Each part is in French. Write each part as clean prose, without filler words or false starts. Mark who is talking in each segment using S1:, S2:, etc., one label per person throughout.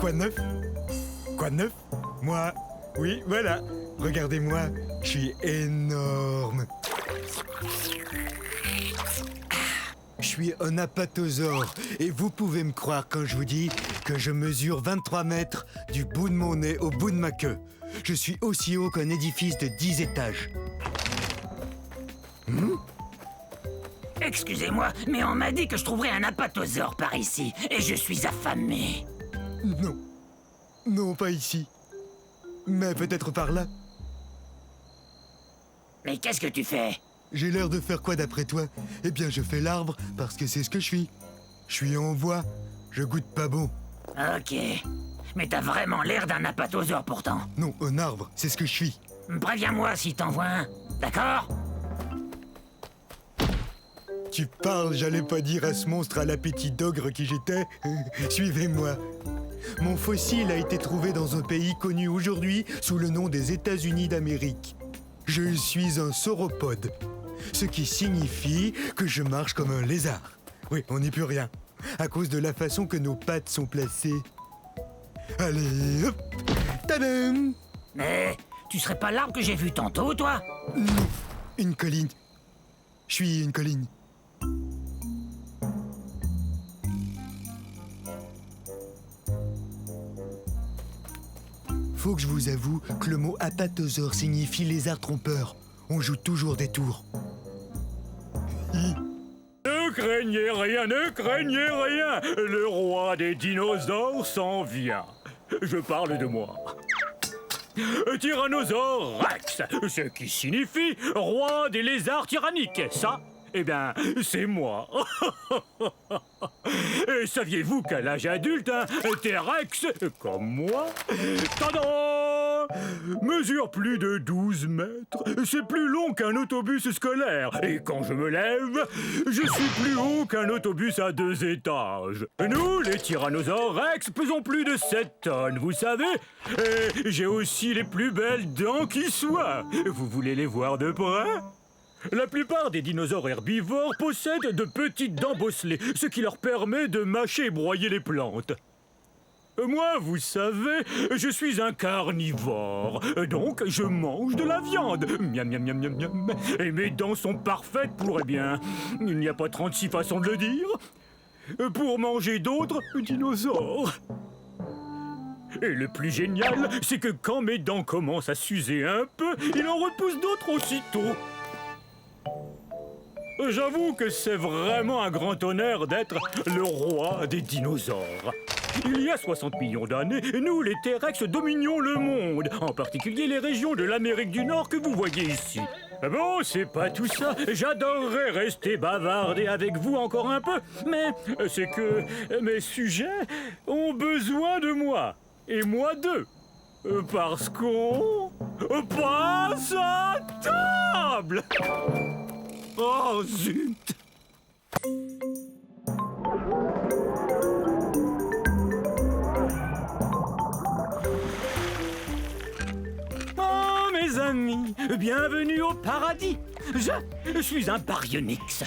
S1: Quoi de neuf? Quoi de neuf? Moi, oui, voilà. Regardez-moi, je suis énorme. Je suis un apatosaure et vous pouvez me croire quand je vous dis que je mesure 23 mètres du bout de mon nez au bout de ma queue. Je suis aussi haut qu'un édifice de 10 étages.
S2: Excusez-moi, mais on m'a dit que je trouverais un apatosaure par ici, et je suis affamé.
S1: Non. Non, pas ici. Mais peut-être par là.
S2: Mais qu'est-ce que tu fais?
S1: J'ai l'air de faire quoi d'après toi? Eh bien, je fais l'arbre parce que c'est ce que je suis. Je suis en voie. Je goûte pas bon.
S2: Ok. Mais t'as vraiment l'air d'un apatosaure pourtant.
S1: Non, un arbre, c'est ce que je suis.
S2: Préviens-moi si t'en vois un, d'accord?
S1: Tu parles, j'allais pas dire à ce monstre à l'appétit d'ogre qui j'étais. Suivez-moi. Mon fossile a été trouvé dans un pays connu aujourd'hui sous le nom des États-Unis d'Amérique. Je suis un sauropode, ce qui signifie que je marche comme un lézard. Oui, on n'y peut rien, à cause de la façon que nos pattes sont placées. Allez, hop, tadam!
S2: Mais tu serais pas l'arbre que j'ai vu tantôt, toi?
S1: Non, une colline. Je suis une colline. Faut que je vous avoue que le mot apatosaure signifie lézard trompeur. On joue toujours des tours.
S3: Ne craignez rien, ne craignez rien. Le roi des dinosaures s'en vient. Je parle de moi. Tyrannosaure Rex, ce qui signifie roi des lézards tyranniques. Ça, eh bien, c'est moi. Et saviez-vous qu'à l'âge adulte, un T-Rex, comme moi, tada, mesure plus de 12 mètres. C'est plus long qu'un autobus scolaire. Et quand je me lève, je suis plus haut qu'un autobus à 2 étages. Nous, les tyrannosaures Rex, pesons plus de 7 tonnes, vous savez. Et j'ai aussi les plus belles dents qui soient. Vous voulez les voir de près ? La plupart des dinosaures herbivores possèdent de petites dents bosselées, ce qui leur permet de mâcher et broyer les plantes. Moi, vous savez, je suis un carnivore, donc je mange de la viande. Miam, miam, miam, miam, miam. Et mes dents sont parfaites pour, eh bien, il n'y a pas 36 façons de le dire, pour manger d'autres dinosaures. Et le plus génial, c'est que quand mes dents commencent à s'user un peu, il en repousse d'autres aussitôt. J'avoue que c'est vraiment un grand honneur d'être le roi des dinosaures. Il y a 60 millions d'années, nous, les T-Rex, dominions le monde, en particulier les régions de l'Amérique du Nord que vous voyez ici. Bon, c'est pas tout ça. J'adorerais rester bavarder avec vous encore un peu, mais c'est que mes sujets ont besoin de moi, et moi d'eux. Parce qu'on passe à table. Oh, zut! Oh, mes amis, bienvenue au paradis. Je suis un baryonyx.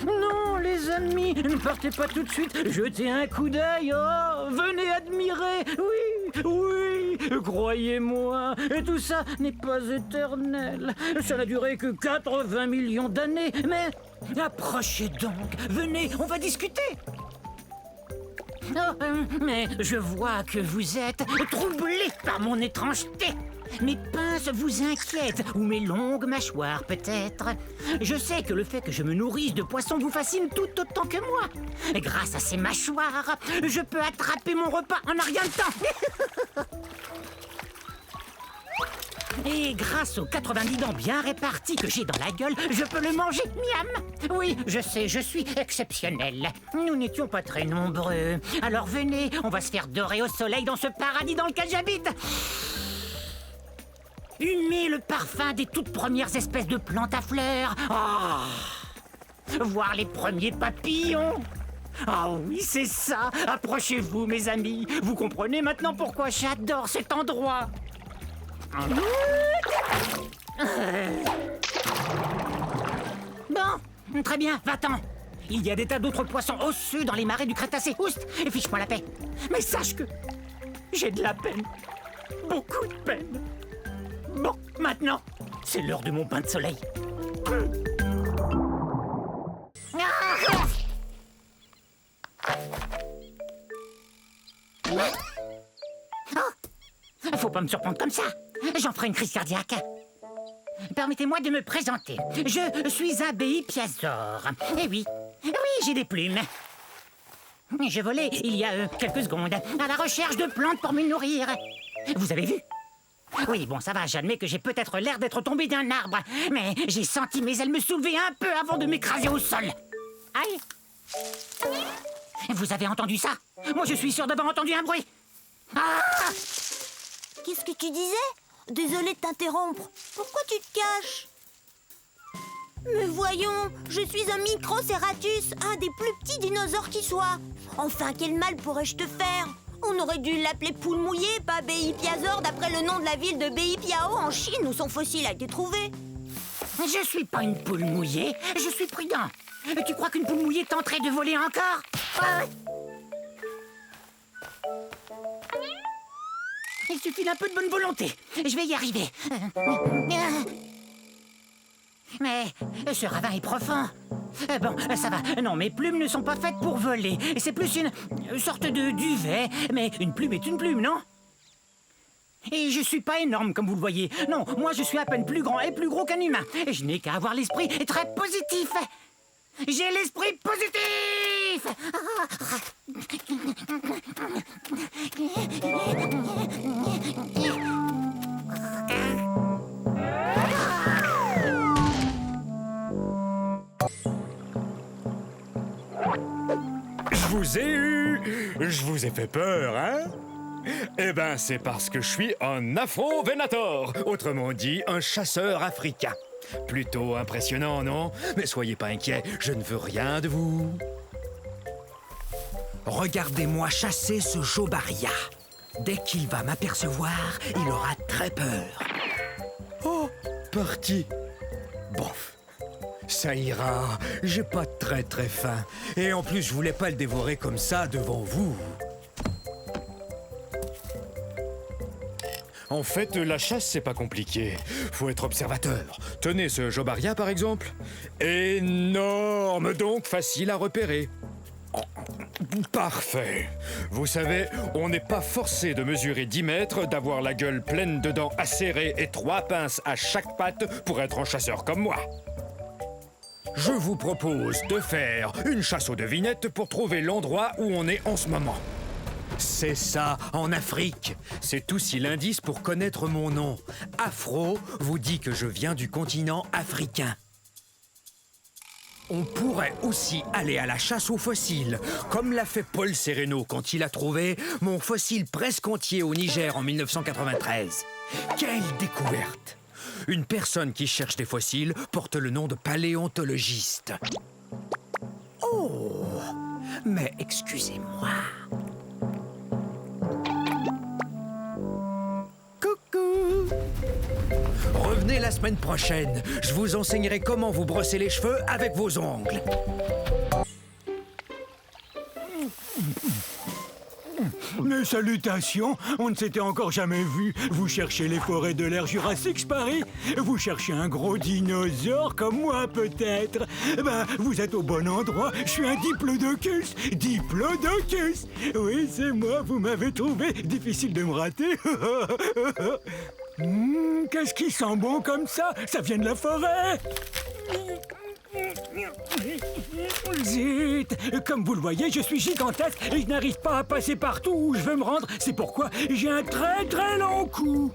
S3: Non, les amis, ne partez pas tout de suite. Jetez un coup d'œil. Oh, venez admirer. Oui, oui, croyez-moi. Et tout ça n'est pas éternel. Ça n'a duré que 80 millions d'années. Mais approchez donc. Venez, on va discuter. Oh, mais je vois que vous êtes troublé par mon étrangeté. Mes pinces vous inquiètent, ou mes longues mâchoires peut-être. Je sais que le fait que je me nourrisse de poissons vous fascine tout autant que moi. Grâce à ces mâchoires, je peux attraper mon repas en un rien de temps. Et grâce aux 90 dents bien réparties que j'ai dans la gueule, je peux le manger, miam. Oui, je sais, je suis exceptionnel. Nous n'étions pas très nombreux. Alors venez, on va se faire dorer au soleil dans ce paradis dans lequel j'habite. Humer le parfum des toutes premières espèces de plantes à fleurs. Oh. Voir les premiers papillons. Ah oui, c'est ça. Approchez-vous, mes amis. Vous comprenez maintenant pourquoi j'adore cet endroit. Bon, très bien, va-t'en.
S2: il y a des tas d'autres poissons osseux dans les marais du Crétacé. Oust, et fiche-moi la paix. Mais sache que j'ai de la peine. Beaucoup de peine. Bon, maintenant, c'est l'heure de mon bain de soleil. Faut pas me surprendre comme ça. J'en ferai une crise cardiaque. Permettez-moi de me présenter. Je suis un Béipiazor. Eh oui, j'ai des plumes. Je volais il y a quelques secondes à la recherche de plantes pour me nourrir. Vous avez vu? Oui, bon, ça va, j'admets que j'ai peut-être l'air d'être tombé d'un arbre, mais j'ai senti mes ailes me soulever un peu avant de m'écraser au sol. Aïe! Vous avez entendu ça? Moi, je suis sûr d'avoir entendu un bruit. Ah!
S4: Qu'est-ce que tu disais? Désolée de t'interrompre. Pourquoi tu te caches? Mais voyons, je suis un Microceratus, un des plus petits dinosaures qui soit. Enfin, quel mal pourrais-je te faire? On aurait dû l'appeler poule mouillée, pas Béipiazor, d'après le nom de la ville de Beipiao en Chine où son fossile a été trouvé.
S2: Je suis pas une poule mouillée, je suis prudent. Tu crois qu'une poule mouillée tenterait de voler encore? Il suffit d'un peu de bonne volonté. Je vais y arriver. Mais ce ravin est profond. Bon, ça va. Non, mes plumes ne sont pas faites pour voler. C'est plus une sorte de duvet. Mais une plume est une plume, non? Et je suis pas énorme, comme vous le voyez. Non, moi je suis à peine plus grand et plus gros qu'un humain. Et je n'ai qu'à avoir l'esprit très positif. J'ai l'esprit positif!
S3: Je vous ai eu! Je vous ai fait peur, hein? Eh ben, c'est parce que je suis un Afro-Venator, autrement dit, un chasseur africain. Plutôt impressionnant, non? Mais soyez pas inquiets, je ne veux rien de vous.
S5: Regardez-moi chasser ce Jobaria. Dès qu'il va m'apercevoir, il aura très peur.
S3: Oh, parti. Bof. Ça ira, j'ai pas très faim. Et en plus, je voulais pas le dévorer comme ça devant vous. En fait, la chasse, c'est pas compliqué. Faut être observateur. Tenez ce Jobaria, par exemple. Énorme, donc facile à repérer. Parfait. Vous savez, on n'est pas forcé de mesurer 10 mètres, d'avoir la gueule pleine de dents acérées et 3 pinces à chaque patte pour être un chasseur comme moi. Je vous propose de faire une chasse aux devinettes pour trouver l'endroit où on est en ce moment. C'est ça, en Afrique. C'est aussi l'indice pour connaître mon nom. Afro vous dit que je viens du continent africain. On pourrait aussi aller à la chasse aux fossiles, comme l'a fait Paul Sereno quand il a trouvé mon fossile presque entier au Niger en 1993. Quelle découverte! Une personne qui cherche des fossiles porte le nom de paléontologiste.
S5: Oh, mais excusez-moi.
S3: Coucou! Revenez la semaine prochaine. Je vous enseignerai comment vous brosser les cheveux avec vos ongles.
S1: Mes salutations, on ne s'était encore jamais vu. Vous cherchez les forêts de l'ère Jurassique, Paris? Vous cherchez un gros dinosaure comme moi, peut-être? Ben, vous êtes au bon endroit. Je suis un Diplodocus. Diplodocus! Oui, c'est moi, vous m'avez trouvé. Difficile de me rater. Qu'est-ce qui sent bon comme ça? Ça vient de la forêt. Zut! Comme vous le voyez, je suis gigantesque et je n'arrive pas à passer partout où je veux me rendre. C'est pourquoi j'ai un très long cou.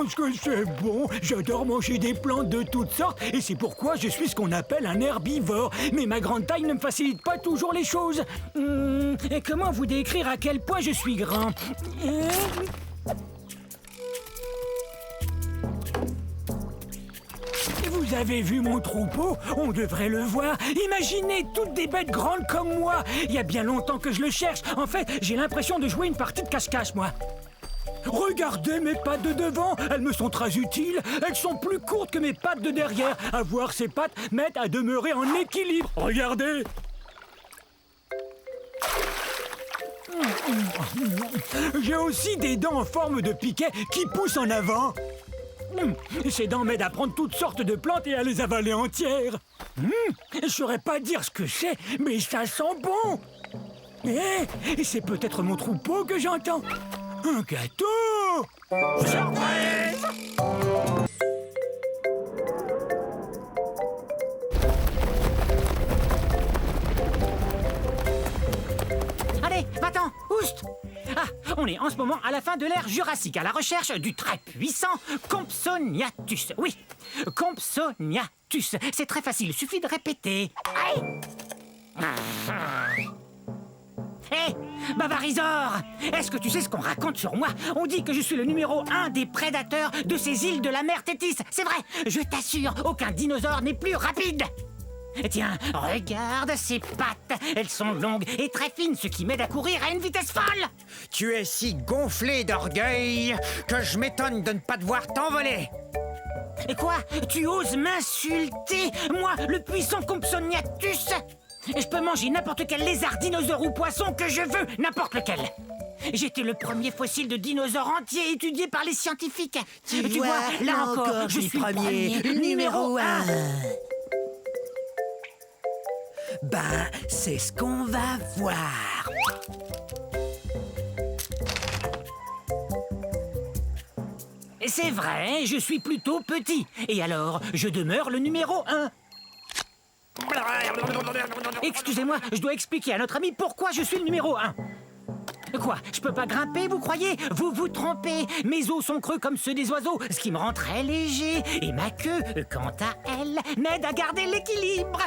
S1: Est-ce que c'est bon? J'adore manger des plantes de toutes sortes et c'est pourquoi je suis ce qu'on appelle un herbivore. Mais ma grande taille ne me facilite pas toujours les choses. Et comment vous décrire à quel point je suis grand? Vous avez vu mon troupeau? On devrait le voir. Imaginez toutes des bêtes grandes comme moi. Il y a bien longtemps que je le cherche. En fait, j'ai l'impression de jouer une partie de cache-cache, moi.
S3: Regardez mes pattes de devant, elles me sont très utiles. Elles sont plus courtes que mes pattes de derrière. À voir ces pattes m'aide à demeurer en équilibre. Regardez. J'ai aussi des dents en forme de piquet qui poussent en avant. Ces dents m'aident à prendre toutes sortes de plantes et à les avaler entières. Je saurais pas dire ce que c'est, mais ça sent bon. Et c'est peut-être mon troupeau que j'entends. Un gâteau! Surprise!
S2: Allez, va-t'en, oust! Ah, on est en ce moment à la fin de l'ère Jurassique, à la recherche du très puissant Compsognathus. Oui, Compsognathus. C'est très facile, suffit de répéter. Hé, Bavarisor! Est-ce que tu sais ce qu'on raconte sur moi? On dit que je suis le numéro 1 des prédateurs de ces îles de la mer Tétis. C'est vrai, je t'assure, aucun dinosaure n'est plus rapide. Tiens, regarde ces pattes. Elles sont longues et très fines, ce qui m'aide à courir à une vitesse folle.
S5: Tu es si gonflé d'orgueil que je m'étonne de ne pas te voir t'envoler.
S2: Et quoi? Tu oses m'insulter? Moi, le puissant Compsognathus? Je peux manger n'importe quel lézard, dinosaure ou poisson que je veux, n'importe lequel. J'étais le premier fossile de dinosaure entier étudié par les scientifiques. Tu vois, là encore, je suis le premier, numéro 1.
S5: Ben, c'est ce qu'on va voir.
S2: C'est vrai, je suis plutôt petit. Et alors, je demeure le numéro 1. Excusez-moi, je dois expliquer à notre ami pourquoi je suis le numéro 1. Quoi? Je peux pas grimper, vous croyez? Vous vous trompez. Mes os sont creux comme ceux des oiseaux, ce qui me rend très léger. Et ma queue, quant à elle, m'aide à garder l'équilibre.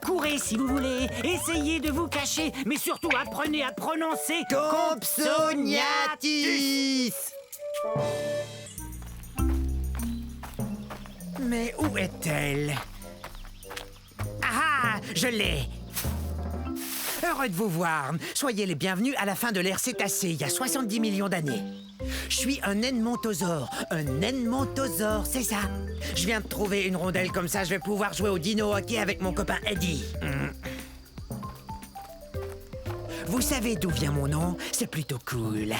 S2: Courez si vous voulez, essayez de vous cacher, mais surtout apprenez à prononcer
S5: Compsognathus. Mais où est-elle? Ah, je l'ai! Heureux de vous voir. Soyez les bienvenus à la fin de l'ère Cétacée, il y a 70 millions d'années. Je suis un edmontosaure. Un edmontosaure, c'est ça. Je viens de trouver une rondelle comme ça, je vais pouvoir jouer au dino hockey avec mon copain Eddie. Vous savez d'où vient mon nom? C'est plutôt cool.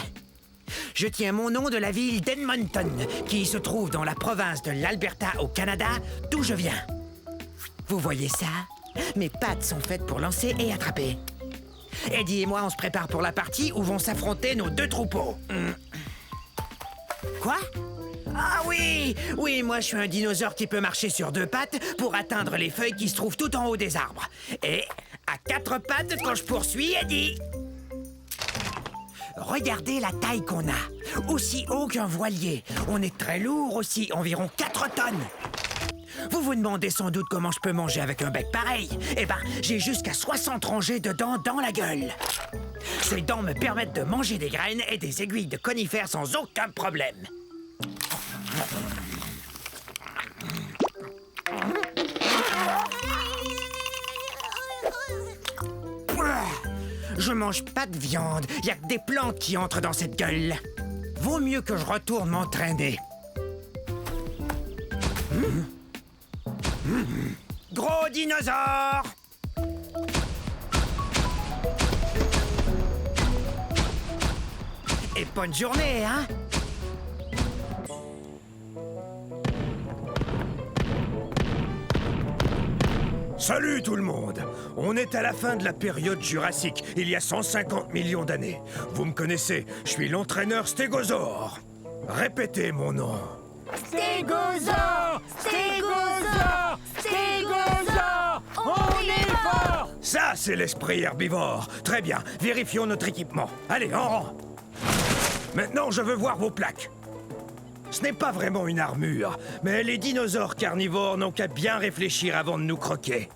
S5: Je tiens mon nom de la ville d'Edmonton, qui se trouve dans la province de l'Alberta au Canada, d'où je viens. Vous voyez ça? Mes pattes sont faites pour lancer et attraper. Eddie et moi, on se prépare pour la partie où vont s'affronter nos deux troupeaux. Quoi? Ah oui! Oui, moi je suis un dinosaure qui peut marcher sur deux pattes pour atteindre les feuilles qui se trouvent tout en haut des arbres. Et à quatre pattes quand je poursuis Eddie. Regardez la taille qu'on a. Aussi haut qu'un voilier. On est très lourd aussi, environ 4 tonnes. Vous vous demandez sans doute comment je peux manger avec un bec pareil. Eh ben, j'ai jusqu'à 60 rangées de dents dans la gueule. Ces dents me permettent de manger des graines et des aiguilles de conifères sans aucun problème. Je mange pas de viande. Y a que des plantes qui entrent dans cette gueule. Vaut mieux que je retourne m'entraîner. Gros dinosaure! Et bonne journée, hein?
S6: Salut tout le monde! On est à la fin de la période jurassique, il y a 150 millions d'années. Vous me connaissez, je suis l'entraîneur Stégosaure. Répétez mon nom.
S2: Stégosaure! Stégosaure! Stégosaure! On est fort!
S6: Ça, c'est l'esprit herbivore. Très bien, vérifions notre équipement. Allez, en rang. Maintenant, je veux voir vos plaques. Ce n'est pas vraiment une armure, mais les dinosaures carnivores n'ont qu'à bien réfléchir avant de nous croquer.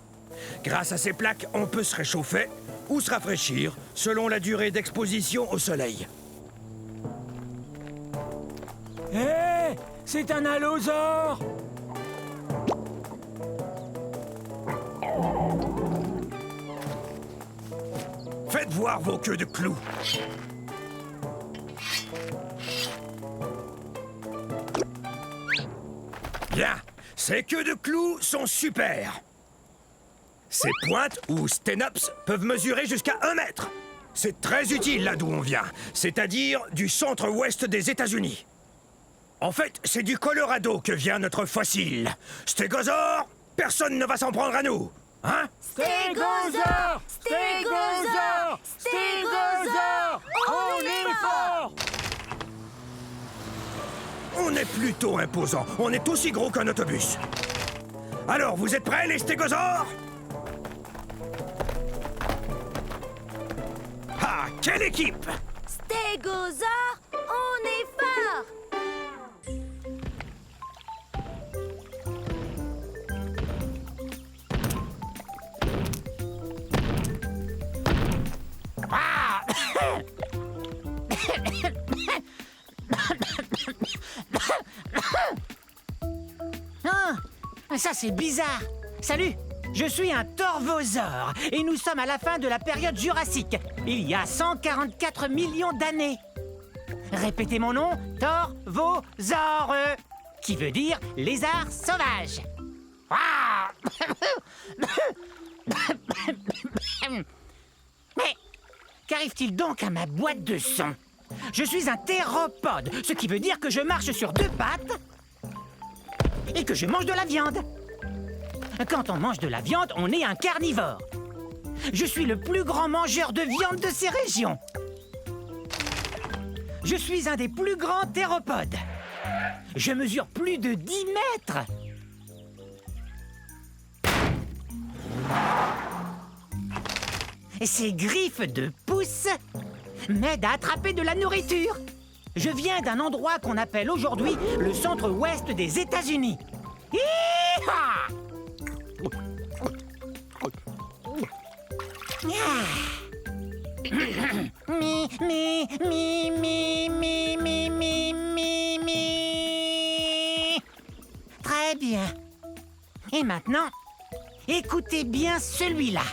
S6: Grâce à ces plaques, on peut se réchauffer ou se rafraîchir selon la durée d'exposition au soleil.
S3: Hé, c'est un allosaure!
S6: Faites voir vos queues de clous. Ces queues de clous sont super. Ces pointes, ou stenops, peuvent mesurer jusqu'à 1 mètre. C'est très utile là d'où on vient, c'est-à-dire du centre-ouest des États-Unis. En fait, c'est du Colorado que vient notre fossile. Stégosaure, personne ne va s'en prendre à nous. Hein?
S2: Stégosaure! Stégosaure! Stégosaure! On est fort!
S6: On est plutôt imposant. On est aussi gros qu'un autobus. Alors, vous êtes prêts, les stégosaures? Ah, quelle équipe!
S4: Stégosaure, on est fort!
S2: Ah! Ah, ça c'est bizarre. Salut, je suis un torvosaure et nous sommes à la fin de la période jurassique, il y a 144 millions d'années. Répétez mon nom, torvosaure, qui veut dire lézard sauvage. Ah! Mais qu'arrive-t-il donc à ma boîte de son? Je suis un théropode, ce qui veut dire que je marche sur 2 pattes et que je mange de la viande. Quand on mange de la viande, on est un carnivore. Je suis le plus grand mangeur de viande de ces régions. Je suis un des plus grands théropodes. Je mesure plus de 10 mètres. Ces griffes de pouce m'aident à attraper de la nourriture. Je viens d'un endroit qu'on appelle aujourd'hui le centre-ouest des États-Unis. Hi-ha! Mi, mi, mi, mi, mi, mi, mi, mi, mi. Très bien. Et maintenant, écoutez bien celui-là.